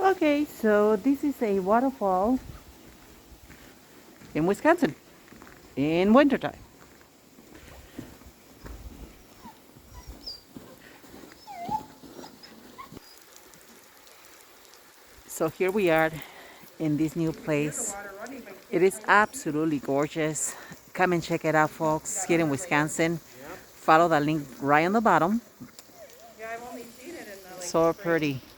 Okay, so this is a waterfall in Wisconsin in wintertime. So here we are in this new place. It is absolutely gorgeous. Come and check it out, folks, here in Wisconsin. Follow the link right on the bottom. So pretty.